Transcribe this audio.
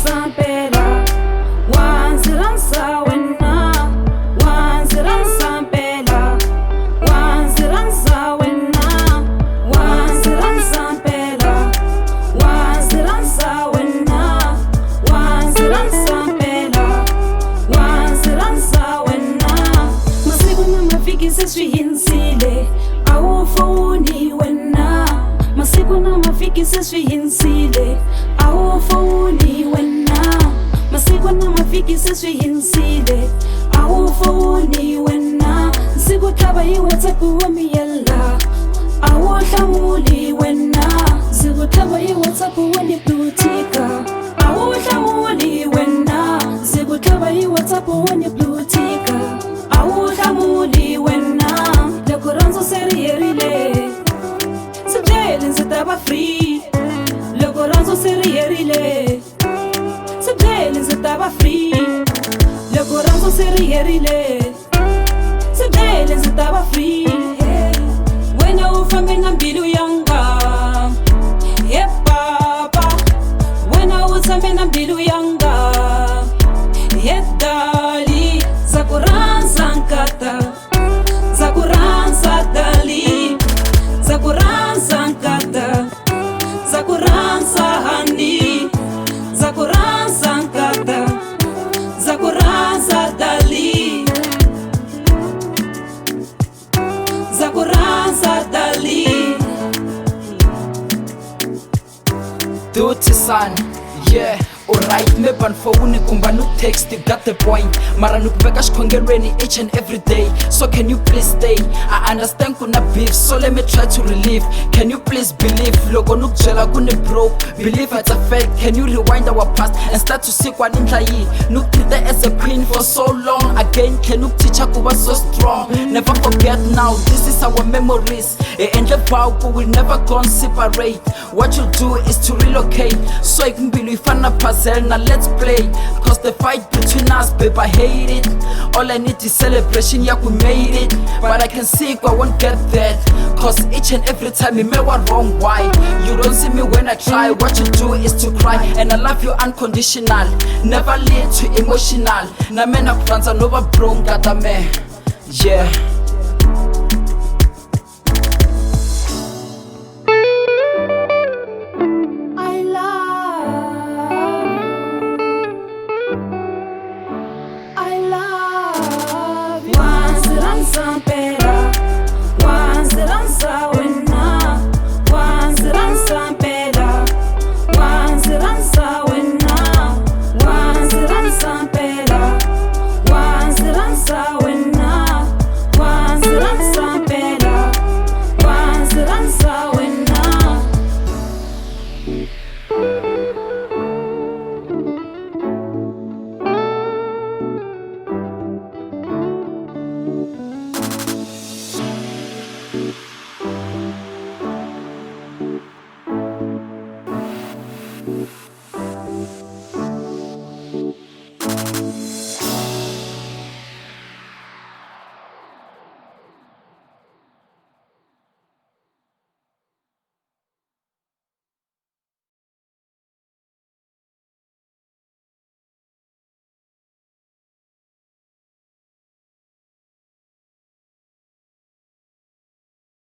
rhandza mpela, wa ndzi rhandza wena, wa ndzi rhandza mpela, wa ndzi rhandza wena, wa ndzi rhandza mpela, wa ndzi rhandza wena, wa ndzi rhandza mpela, wa ndzi rhandza wena. Masiku na mavhiki se swi hindzile, a wu foni wena. Masiku na mavhiki se swi hindzile, a wu foni wena. Masiku na mavhiki se swi hindzile, a wu foni wena. Ndzi ku tlhava hi WhatsApp wa miyela, a wu hlamuli wena. Ndzi ku tlhava hi WhatsApp wa ni blutika, a wu hlamuli wena. Ndzi ku tlhava hi WhatsApp wa ni blutika, a wu hlamuli wena. Loko rhandza se ri herile, ndzi byele ndzi ta va free. Loko rhandza se ri herile, ndzi byele ndzi ta va free. Loko rhandza se ri herile, ndzi byele ndzi ta va free. Wena u fambe na mbilu yanga, ye papa. Wena u tshame na mbilu yanga, ye Dally. Za ku rhandza nkata, za ku rhandza Dally. Za ku rhandza nkata, za ku rhandza honey. Za ku rhandza nkata, za ku rhandza Dally. Za ku rhandza Dally. Dutty son, yeah, alright. Maybe phone kumba no text, you got the point. Mara nukuveka xikhongelweni each and every day. So can you please stay? I understand kuna beef, so let me try to relieve. Can you please believe? Loko nukujela kune broke, believe it's a fact. Can you rewind our past and start to see kwa nindlayi? Nukutreat her as a queen for so long. Again, can you teach her kuba so strong? Never forget now, this is our memories. And the vow will never go separate. What you do is to relocate. So I can believe ifana puzzle, now let's play. Cause the fight between us, babe, I hate it. All I need is celebration, yeah, we made it. But I can see I won't get that. Cause each and every time you make one wrong, why? You don't see me when I try. What you do is to cry. And I love you unconditional, never lead to emotional. Na mena kwanza nova bronga dame, yeah.